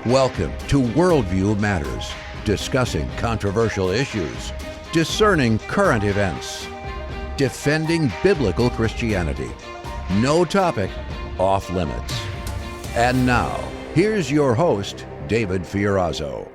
Welcome to Worldview Matters, discussing controversial issues, discerning current events, defending biblical Christianity. No topic off limits. And now, here's your host, David Fiorazzo.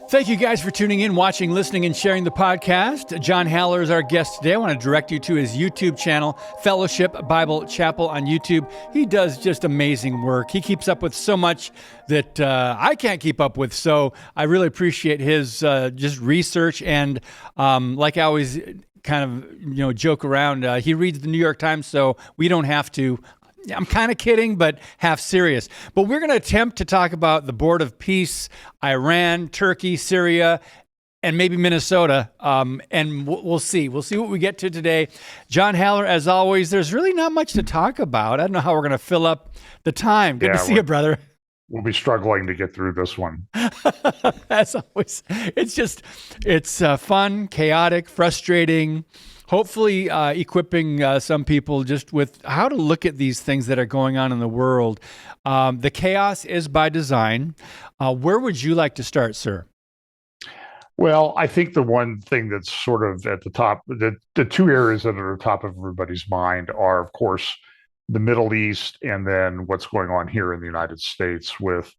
Thank you guys for tuning in, watching, listening, and sharing the podcast. John Haller is our guest today. I want to direct you to his YouTube channel, Fellowship Bible Chapel on YouTube. He does just amazing work. He keeps up with so much that I can't keep up with. So I really appreciate his just research. And like I always kind of, joke around, he reads the New York Times, so we don't have to. I'm kind of kidding, but half serious. But we're going to attempt to talk about the Board of Peace, Iran, Turkey, Syria, and maybe Minnesota. And we'll see. We'll see what we get to today. John Haller, as always, there's really not much to talk about. I don't know how we're going to fill up the time. Good to see you, brother. We'll be struggling to get through this one. As always, it's fun, chaotic, frustrating. Hopefully equipping some people just with how to look at these things that are going on in the world. The chaos is by design. Where would you like to start, sir? Well, I think the one thing that's sort of at the top, the two areas that are at the top of everybody's mind are, of course, the Middle East and then what's going on here in the United States with,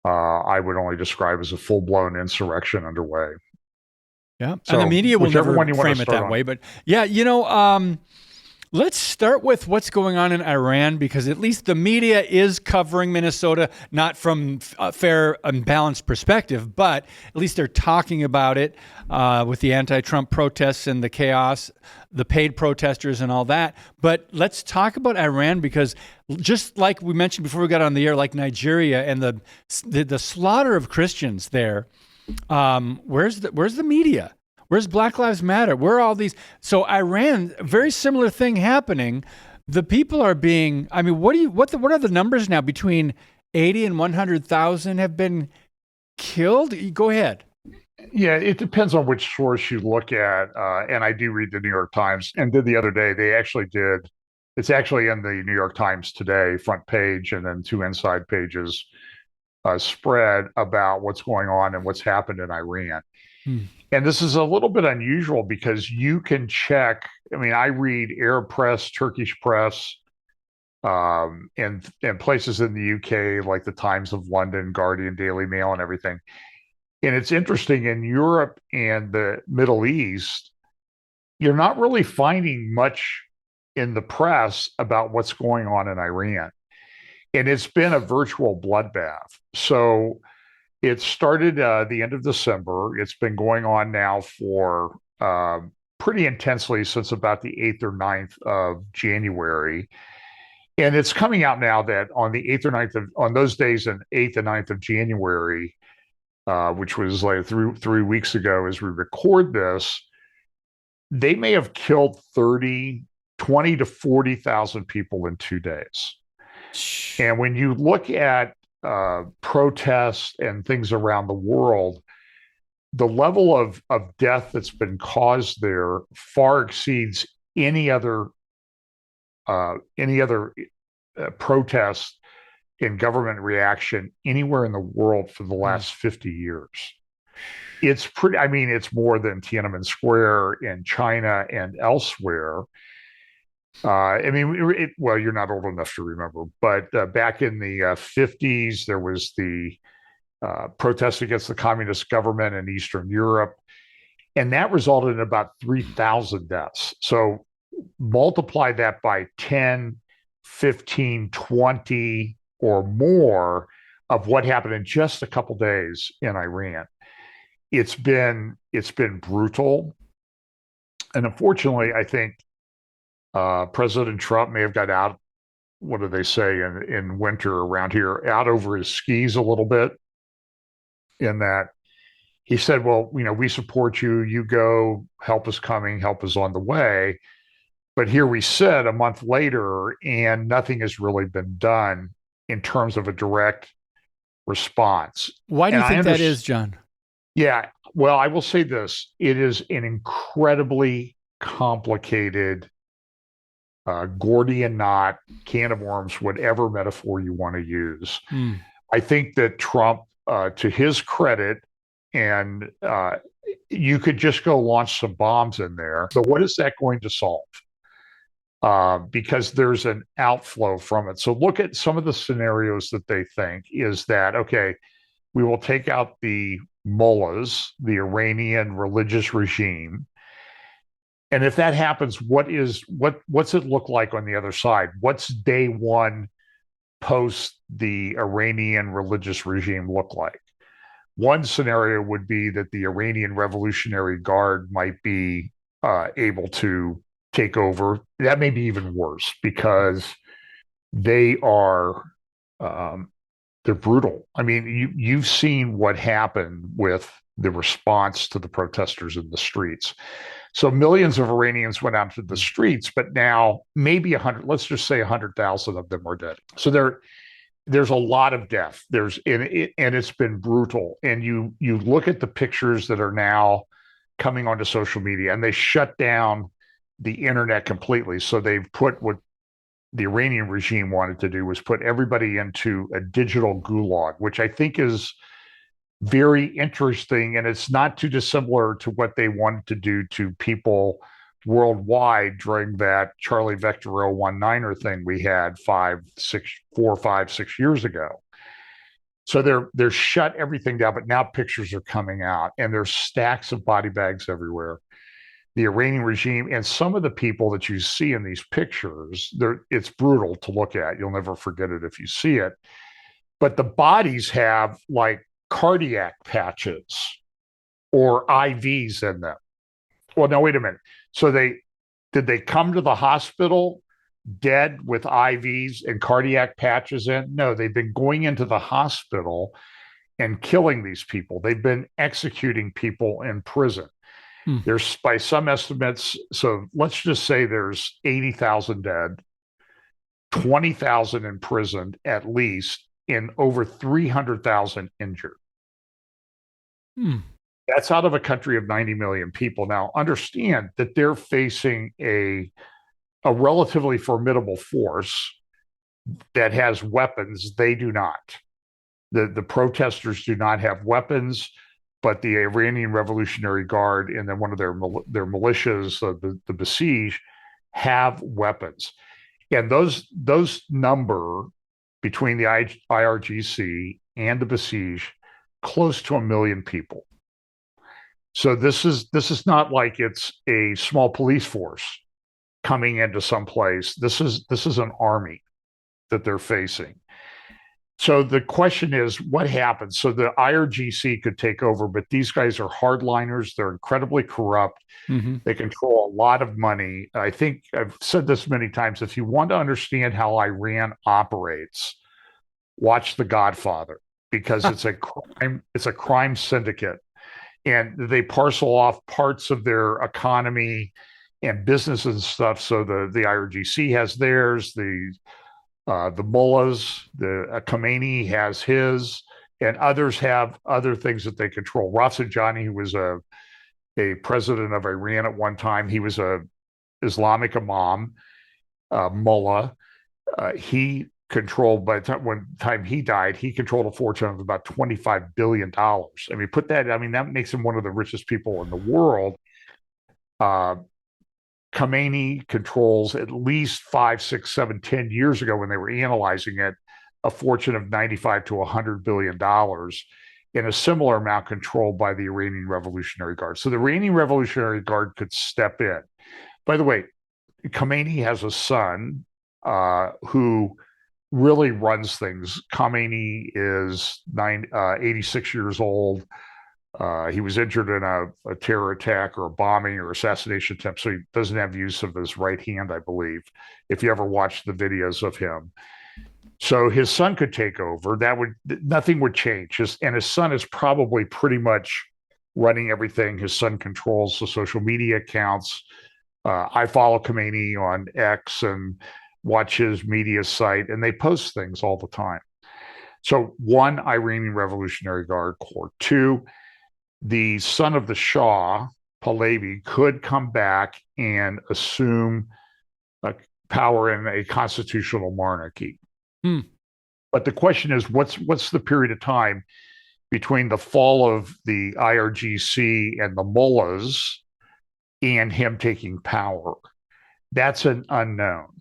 I would only describe as a full-blown insurrection underway. Yeah, so and the media will never frame it that way. But yeah, let's start with what's going on in Iran, because at least the media is covering Minnesota, not from a fair and balanced perspective, but at least they're talking about it with the anti-Trump protests and the chaos, the paid protesters and all that. But let's talk about Iran, because just like we mentioned before we got on the air, like Nigeria and the slaughter of Christians there. Where's the media? Where's Black Lives Matter? Where are all these? So Iran, very similar thing happening. The people are being, what are the numbers now? Between 80 and 100,000 have been killed? Go ahead. Yeah, it depends on which source you look at. And I do read the New York Times, and did the other day, it's actually in the New York Times today, front page, and then two inside pages spread about what's going on and what's happened in Iran. And this is a little bit unusual because you can check. I read Arab press, Turkish press, and places in the UK like the Times of London, Guardian, Daily Mail, and everything. And it's interesting, in Europe and the Middle East, you're not really finding much in the press about what's going on in Iran. And it's been a virtual bloodbath. So it started the end of December. It's been going on now for pretty intensely since about the 8th or 9th of January. And it's coming out now that on the 8th or 9th on those days, on 8th and 9th of January, which was like 3 weeks ago as we record this, they may have killed 20 to 40,000 people in 2 days. And when you look at protests and things around the world, the level of death that's been caused there far exceeds any other protest and government reaction anywhere in the world for the last 50 years. It's it's more than Tiananmen Square in China and elsewhere. You're not old enough to remember, but back in the 50s, there was the protest against the communist government in Eastern Europe, and that resulted in about 3,000 deaths. So multiply that by 10, 15, 20 or more of what happened in just a couple days in Iran. It's been brutal. And unfortunately, I think President Trump may have got out, what do they say in winter around here, out over his skis a little bit, in that he said, well, we support you. You go, help is coming, help is on the way. But here we sit a month later, and nothing has really been done in terms of a direct response. Why do you think that is, John? Yeah, well, I will say this. It is an incredibly complicated Gordian knot, can of worms, whatever metaphor you want to use. I think that Trump, to his credit, and you could just go launch some bombs in there. But what is that going to solve? Because there's an outflow from it. So look at some of the scenarios that they think is that, okay, we will take out the mullahs, the Iranian religious regime. And if that happens, what's it look like on the other side? What's day one post the Iranian religious regime look like? One scenario would be that the Iranian Revolutionary Guard might be able to take over. That may be even worse because they are they're brutal. I mean, you've seen what happened with the response to the protesters in the streets. So millions of Iranians went out to the streets, but now maybe 100, let's just say 100,000 of them are dead. So there's a lot of death. And it's been brutal. And you look at the pictures that are now coming onto social media, and they shut down the internet completely. So they've put what the Iranian regime wanted to do was put everybody into a digital gulag, which I think is very interesting. And it's not too dissimilar to what they wanted to do to people worldwide during that Charlie Vector 019er thing we had 4, 5, 6 years ago. So they're shut everything down, but now pictures are coming out and there's stacks of body bags everywhere. The Iranian regime and some of the people that you see in these pictures, it's brutal to look at. You'll never forget it if you see it. But the bodies have like cardiac patches or IVs in them. Well, no, wait a minute. So did they come to the hospital dead with IVs and cardiac patches in? No, they've been going into the hospital and killing these people. They've been executing people in prison. There's, by some estimates, so let's just say there's 80,000 dead, 20,000 imprisoned at least, and over 300,000 injured. That's out of a country of 90 million people. Now, understand that they're facing a relatively formidable force that has weapons. They do not. The protesters do not have weapons, but the Iranian Revolutionary Guard and then one of their militias, the Basij, have weapons. And those number between the IRGC and the Basij close to 1 million people. So this is not like it's a small police force coming into some place. This is an army that they're facing. So the question is, what happens? So the IRGC could take over, but these guys are hardliners. They're incredibly corrupt. They control a lot of money. I think I've said this many times. If you want to understand how Iran operates, watch The Godfather, because it's a crime syndicate. And they parcel off parts of their economy and business and stuff. So the IRGC has theirs, the mullahs, the Khomeini has his, and others have other things that they control. Rafsanjani, who was a president of Iran at one time, he was a Islamic imam, mullah. He controlled, by the time he died, he controlled a fortune of about $25 billion. I mean, that makes him one of the richest people in the world. Khomeini controls, at least 5, 6, 7, 10 years ago when they were analyzing it, a fortune of $95 to $100 billion, and a similar amount controlled by the Iranian Revolutionary Guard. So the Iranian Revolutionary Guard could step in. By the way, Khomeini has a son who really runs things. Khomeini is 86 years old. He was injured in a terror attack or a bombing or assassination attempt, so he doesn't have use of his right hand, I believe, if you ever watched the videos of him. So his son could take over. Nothing would change. And his son is probably pretty much running everything. His son controls the social media accounts. I follow Khomeini on X and watch his media site, and they post things all the time. So one, Iranian Revolutionary Guard Corps. Two, the son of the Shah, Pahlavi, could come back and assume power in a constitutional monarchy. But the question is, what's the period of time between the fall of the IRGC and the mullahs and him taking power? That's an unknown.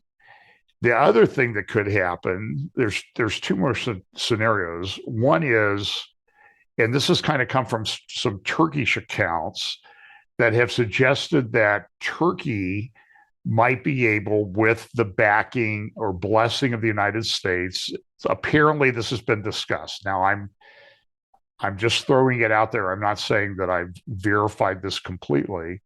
The other thing that could happen, there's two more scenarios. One is, and this has kind of come from some Turkish accounts that have suggested that Turkey might be able, with the backing or blessing of the United States, apparently this has been discussed. Now, I'm just throwing it out there. I'm not saying that I've verified this completely,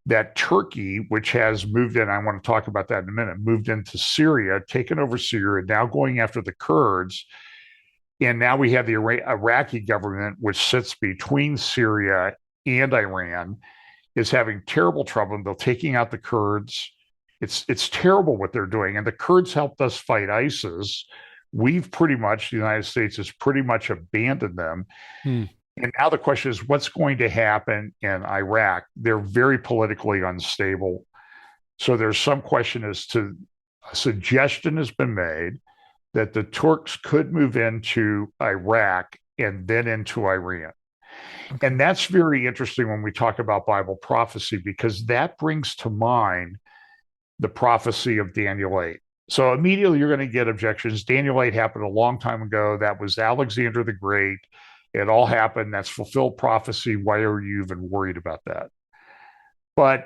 that Turkey, which has moved in, I want to talk about that in a minute, moved into Syria, taken over Syria, now going after the Kurds. And now we have the Iraqi government, which sits between Syria and Iran, is having terrible trouble. They're taking out the Kurds. It's terrible what they're doing. And the Kurds helped us fight ISIS. The United States has pretty much abandoned them. And now the question is, what's going to happen in Iraq? They're very politically unstable. So there's some question as to, a suggestion has been made that the Turks could move into Iraq and then into Iran. Okay. And that's very interesting when we talk about Bible prophecy, because that brings to mind the prophecy of Daniel 8. So immediately you're going to get objections. Daniel 8 happened a long time ago. That was Alexander the Great. It all happened. That's fulfilled prophecy. Why are you even worried about that? But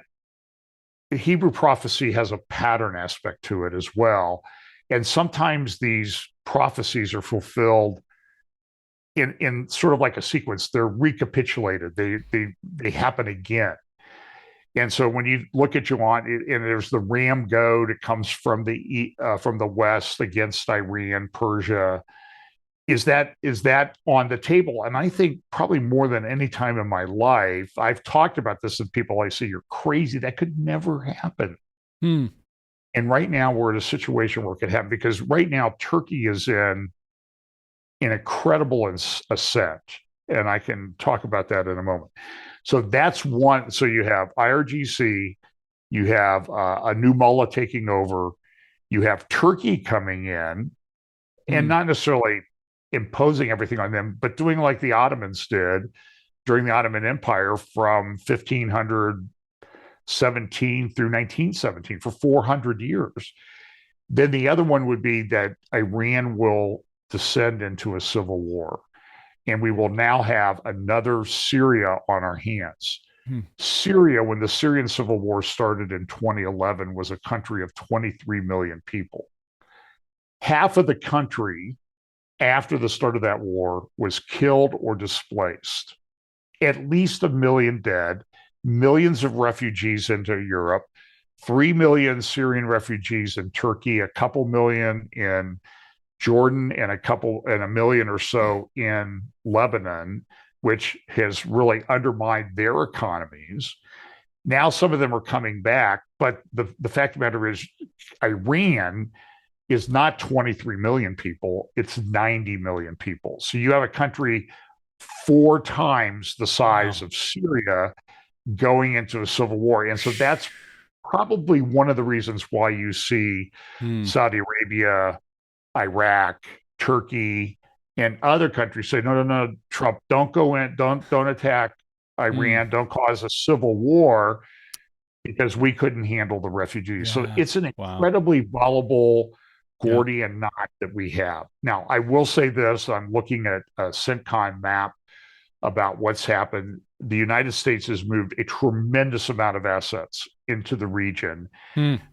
Hebrew prophecy has a pattern aspect to it as well. And sometimes these prophecies are fulfilled in sort of like a sequence. They're recapitulated. They happen again. And so when you look at and there's the ram goad, it comes from the west against Iran, Persia. Is that on the table? And I think probably more than any time in my life, I've talked about this with people. I say, you're crazy. That could never happen. And right now we're in a situation where it could happen, because right now Turkey is in an incredible ascent. And I can talk about that in a moment. So that's one. So you have IRGC, you have a new mullah taking over, you have Turkey coming in, and not necessarily imposing everything on them, but doing like the Ottomans did during the Ottoman Empire from 1517 through 1917 for 400 years. Then the other one would be that Iran will descend into a civil war, and we will now have another Syria on our hands. Syria, when the Syrian civil war started in 2011, was a country of 23 million people. Half of the country after the start of that war was killed or displaced. At least 1 million dead, millions of refugees into Europe, 3 million Syrian refugees in Turkey, a couple million in Jordan, and a million or so in Lebanon, which has really undermined their economies. Now some of them are coming back, but the fact of the matter is, Iran is not 23 million people, it's 90 million people. So you have a country 4 times the size of Syria going into a civil war. And so that's probably one of the reasons why you see Saudi Arabia, Iraq, Turkey, and other countries say, no, Trump, don't go in, don't attack Iran, don't cause a civil war, because we couldn't handle the refugees. So it's an incredibly volatile Gordian knot that we have. Now, I will say this, I'm looking at a CENTCOM map about what's happened. The United States has moved a tremendous amount of assets into the region.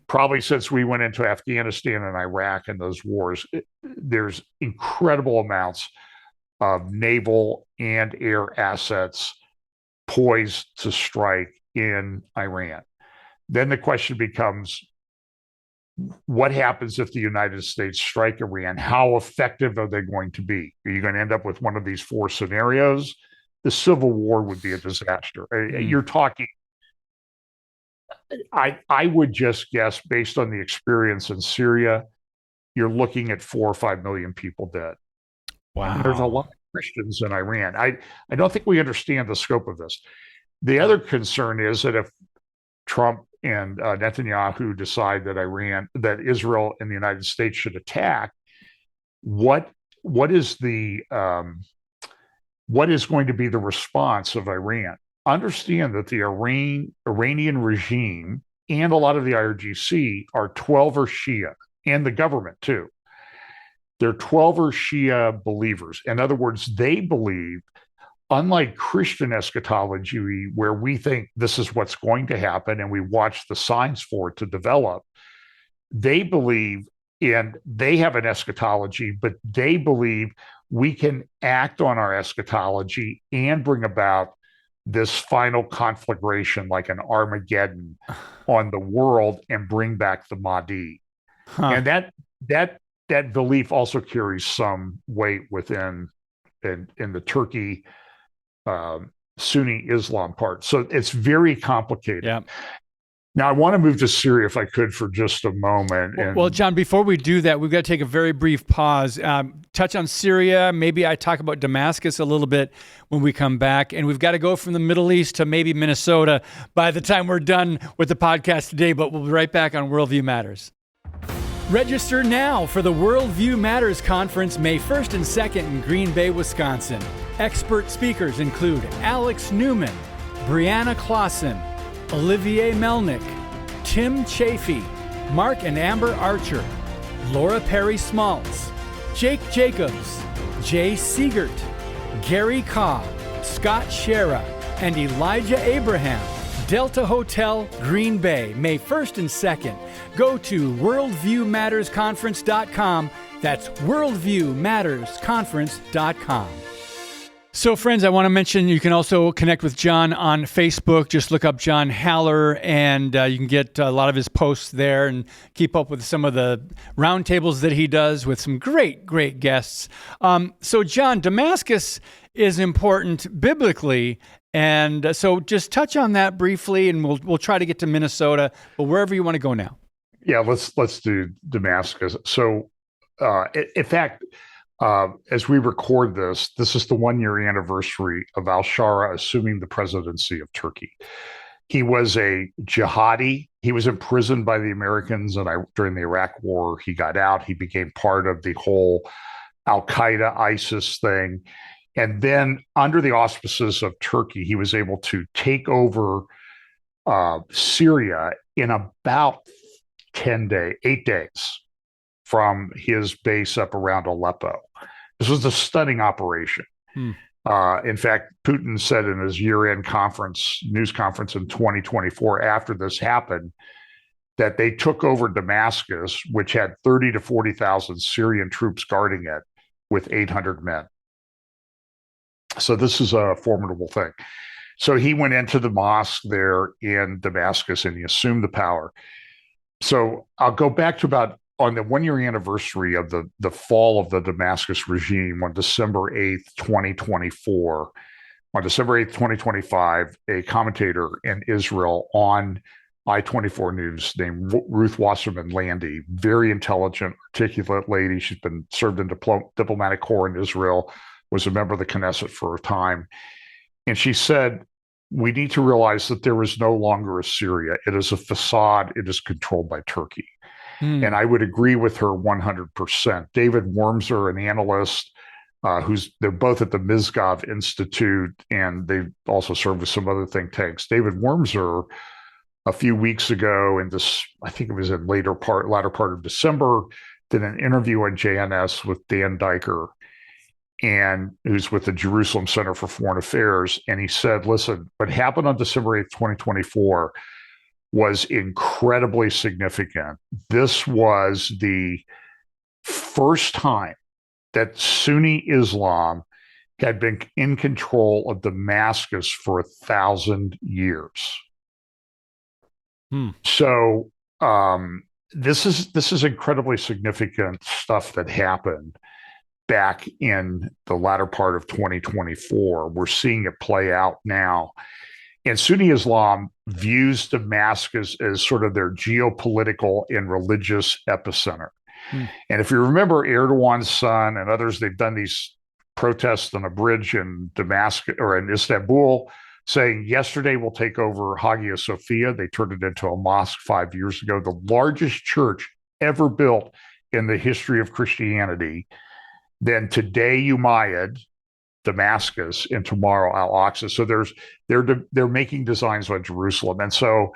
Probably since we went into Afghanistan and Iraq and those wars, there's incredible amounts of naval and air assets poised to strike in Iran. Then the question becomes, what happens if the United States strike Iran? How effective are they going to be? Are you going to end up with one of these 4 scenarios? The civil war would be a disaster. You're talking, I would just guess, based on the experience in Syria, you're looking at 4 or 5 million people dead. Wow. And there's a lot of Christians in Iran. I don't think we understand the scope of this. The other concern is that if Trump and Netanyahu decide that Israel and the United States should attack, what what is going to be the response of Iran? Understand that the Iranian regime and a lot of the IRGC are 12er Shia, and the government too. They're 12er Shia believers. In other words, they believe, unlike Christian eschatology, where we think this is what's going to happen and we watch the signs for it to develop, they believe, and they have an eschatology, but they believe we can act on our eschatology and bring about this final conflagration, like an Armageddon, on the world and bring back the Mahdi. And that belief also carries some weight within in the Turkey Sunni Islam part. So it's very complicated. Yeah. Now, I want to move to Syria, if I could, for just a moment. Well, John, before we do that, we've got to take a very brief pause, touch on Syria. Maybe I talk about Damascus a little bit when we come back. And we've got to go from the Middle East to maybe Minnesota by the time we're done with the podcast today. But we'll be right back on Worldview Matters. Register now for the Worldview Matters Conference, May 1st and 2nd in Green Bay, Wisconsin. Expert speakers include Alex Newman, Brianna Clausen, Olivier Melnick, Tim Chafee, Mark and Amber Archer, Laura Perry Smaltz, Jake Jacobs, Jay Siegert, Gary Kaw, Scott Shera, and Elijah Abraham. Delta Hotel, Green Bay, May 1st and 2nd. Go to worldviewmattersconference.com. That's worldviewmattersconference.com. So, friends, I want to mention you can also connect with John on Facebook. Just look up John Haller, and you can get a lot of his posts there and keep up with some of the roundtables that he does with some great, great guests. So, John, Damascus is important biblically, and so just touch on that briefly, and we'll try to get to Minnesota, but wherever you want to go now. Yeah, let's do Damascus. So, in fact, as we record this is the 1-year anniversary of al-Shara assuming the presidency of Turkey. He was a jihadi. He was imprisoned by the Americans during the Iraq War. He got out. He became part of the whole Al-Qaeda, ISIS thing. And then under the auspices of Turkey, he was able to take over Syria in about 8 days from his base up around Aleppo. This was a stunning operation. In fact, Putin said in his year-end news conference in 2024, after this happened, that they took over Damascus, which had 30 to 40,000 Syrian troops guarding it, with 800 men. So this is a formidable thing. So he went into the mosque there in Damascus and he assumed the power. So I'll go back to on the 1-year anniversary of the fall of the Damascus regime on December 8th, 2024. On December 8th, 2025, a commentator in Israel on I-24 News named Ruth Wasserman Landy, very intelligent, articulate lady. She's been served in diplomatic corps in Israel, was a member of the Knesset for a time. And she said, we need to realize that there is no longer a Syria. It is a facade. It is controlled by Turkey. And I would agree with her 100%. David Wormser, an analyst, they're both at the Mizgov Institute, and they also serve with some other think tanks. David Wormser, a few weeks ago, I think it was in latter part of December, did an interview on JNS with Dan Diker, and who's with the Jerusalem Center for Foreign Affairs. And he said, listen, what happened on December 8th, 2024 was incredibly significant. This was the first time that Sunni Islam had been in control of Damascus for 1,000 years. So this is incredibly significant stuff that happened back in the latter part of 2024. We're seeing it play out now. And Sunni Islam views Damascus as sort of their geopolitical and religious epicenter. And if you remember Erdogan's son and others, they've done these protests on a bridge in Damascus or in Istanbul saying, yesterday we'll take over Hagia Sophia. They turned it into a mosque 5 years ago, the largest church ever built in the history of Christianity. then today Umayyad, Damascus, and tomorrow Al-Aqsa. So they're making designs on Jerusalem. And so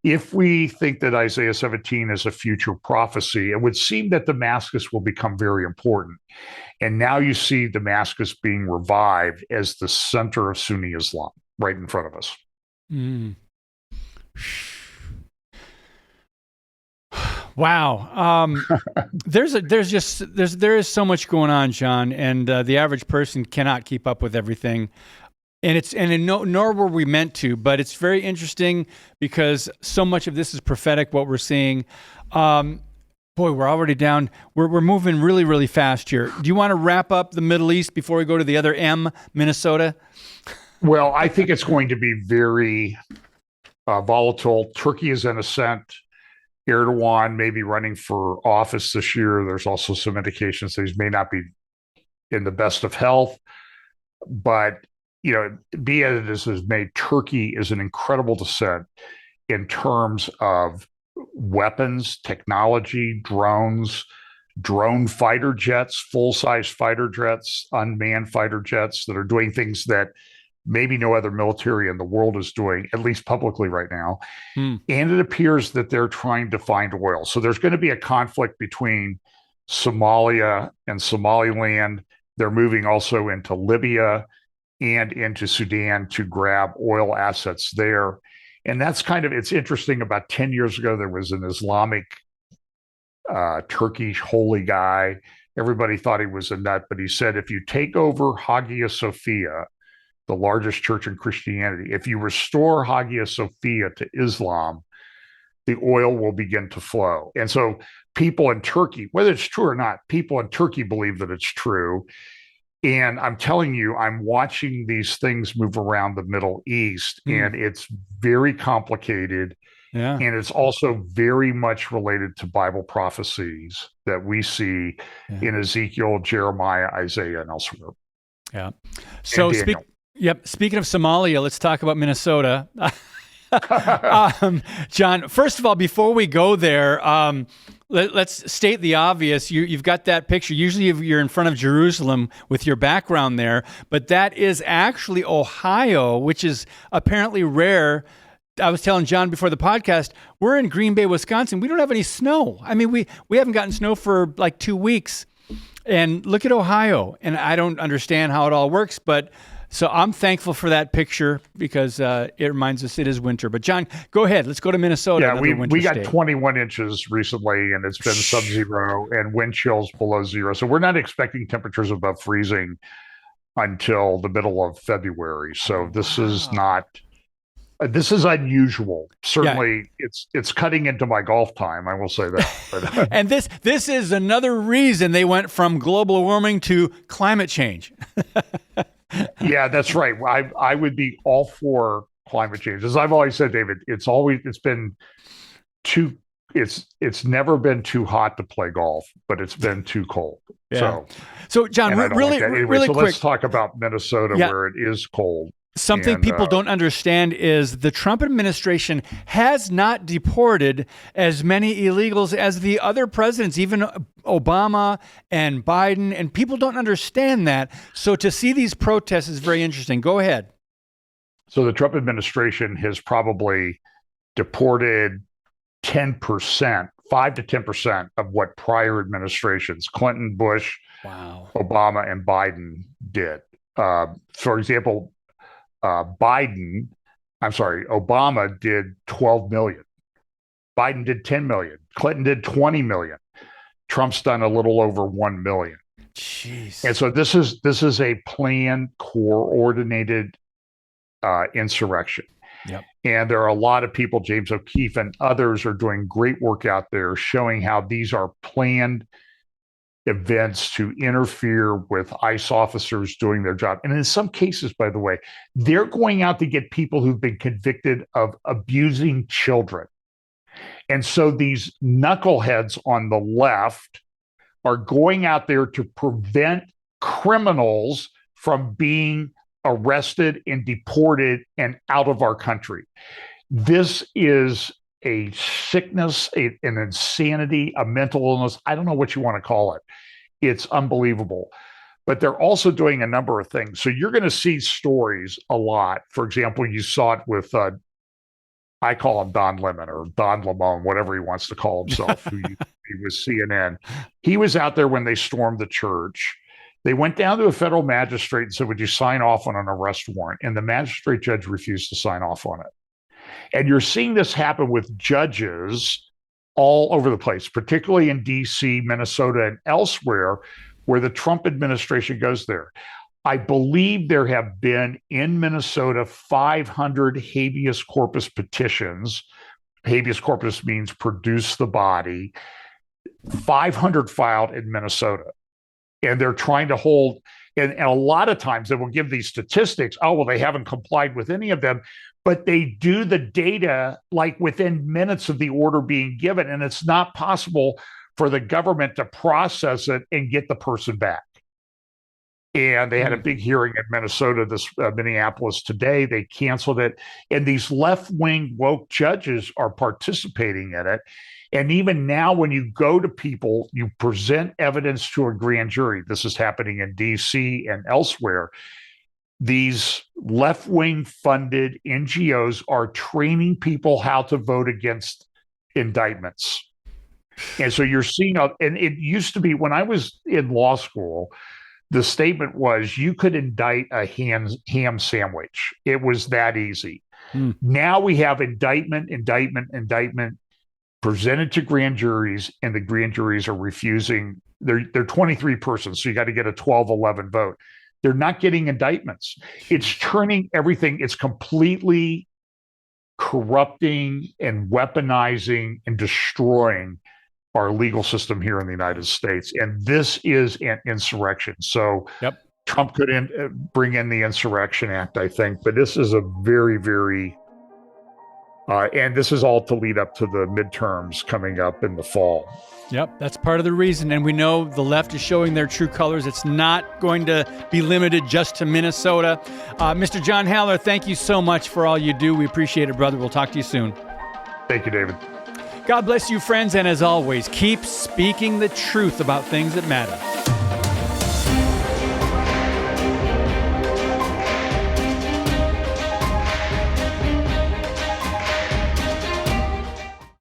if we think that Isaiah 17 is a future prophecy, it would seem that Damascus will become very important. And now you see Damascus being revived as the center of Sunni Islam right in front of us. Mm. Wow. There is so much going on, John, and the average person cannot keep up with everything. Nor were we meant to, but it's very interesting because so much of this is prophetic, what we're seeing. Boy, we're already down. We're moving really, really fast here. Do you want to wrap up the Middle East before we go to the other M, Minnesota? Well, I think it's going to be very volatile. Turkey is in ascent. Erdogan may be running for office this year. There's also some indications that he may not be in the best of health. But, be as it is made, Turkey is an incredible descent in terms of weapons, technology, drones, drone fighter jets, full-size fighter jets, unmanned fighter jets that are doing things that maybe no other military in the world is doing, at least publicly right now. And it appears that they're trying to find oil. So there's going to be a conflict between Somalia and Somaliland. They're moving also into Libya and into Sudan to grab oil assets there. And that's it's interesting. About 10 years ago, there was an Islamic Turkish holy guy. Everybody thought he was a nut, but he said, if you take over Hagia Sophia, the largest church in Christianity, if you restore Hagia Sophia to Islam, the oil will begin to flow. And so people in Turkey, whether it's true or not, people in Turkey believe that it's true. And I'm telling you, I'm watching these things move around the Middle East, and it's very complicated. Yeah. And it's also very much related to Bible prophecies that we see in Ezekiel, Jeremiah, Isaiah, and elsewhere. Yeah. So speaking of Somalia, let's talk about Minnesota. John, first of all, before we go there, let's state the obvious. You've got that picture. Usually you're in front of Jerusalem with your background there, but that is actually Ohio, which is apparently rare. I was telling John before the podcast, we're in Green Bay, Wisconsin. We don't have any snow. I mean, we haven't gotten snow for like 2 weeks. And look at Ohio. And I don't understand how it all works, but so I'm thankful for that picture because it reminds us it is winter. But John, go ahead. Let's go to Minnesota. Yeah, we got 21 inches recently, and it's been sub-zero and wind chills below zero. So we're not expecting temperatures above freezing until the middle of February. So this is not. This is unusual. Certainly, it's cutting into my golf time. I will say that. And this is another reason they went from global warming to climate change. Yeah, that's right. I would be all for climate change. As I've always said, David, it's never been too hot to play golf, but it's been too cold. Yeah. So John, really quick. Let's talk about Minnesota, where it is cold. Something people don't understand is the Trump administration has not deported as many illegals as the other presidents, even Obama and Biden, and people don't understand that. So to see these protests is very interesting. Go ahead. So the Trump administration has probably deported 10%, 5 to 10% of what prior administrations, Clinton, Bush, Obama, and Biden did. For example, Obama did 12 million. Biden did 10 million. Clinton did 20 million. Trump's done a little over 1 million. Jeez. And so this is a planned, coordinated insurrection. Yep. And there are a lot of people, James O'Keefe and others, are doing great work out there showing how these are planned events to interfere with ICE officers doing their job. And in some cases, by the way, they're going out to get people who've been convicted of abusing children. And so these knuckleheads on the left are going out there to prevent criminals from being arrested and deported and out of our country. This is a sickness, an insanity, a mental illness. I don't know what you want to call it. It's unbelievable. but they're also doing a number of things. So you're going to see stories a lot. For example, you saw it with, I call him Don Lemon or Don Lemon, whatever he wants to call himself, he was CNN. He was out there when they stormed the church. They went down to a federal magistrate and said, would you sign off on an arrest warrant? And the magistrate judge refused to sign off on it. And you're seeing this happen with judges all over the place, particularly in DC, Minnesota, and elsewhere, where the Trump administration goes there. I believe there have been in Minnesota 500 habeas corpus petitions. Habeas corpus means produce the body. 500 filed in Minnesota. And they're trying to hold, and a lot of times they will give these statistics. Oh, well, they haven't complied with any of them, but they do the data like within minutes of the order being given. And it's not possible for the government to process it and get the person back. And they had a big hearing in Minnesota, Minneapolis today. They canceled it. And these left-wing woke judges are participating in it. And even now, when you go to people, you present evidence to a grand jury. This is happening in DC and elsewhere. These left-wing funded NGOs are training people how to vote against indictments. And so you're seeing, and it used to be when I was in law school, the statement was you could indict a ham sandwich. It was that easy. Now we have indictment presented to grand juries, and the grand juries are refusing. They're 23 persons, so you got to get a 12-11 vote. They're not getting indictments. It's turning everything. It's completely corrupting and weaponizing and destroying our legal system here in the United States. And this is an insurrection. So Trump could bring in the Insurrection Act, I think, but this is a very, very, and this is all to lead up to the midterms coming up in the fall. Yep, that's part of the reason. And we know the left is showing their true colors. It's not going to be limited just to Minnesota. Mr. John Haller, thank you so much for all you do. We appreciate it, brother. We'll talk to you soon. Thank you, David. God bless you, friends. And as always, keep speaking the truth about things that matter.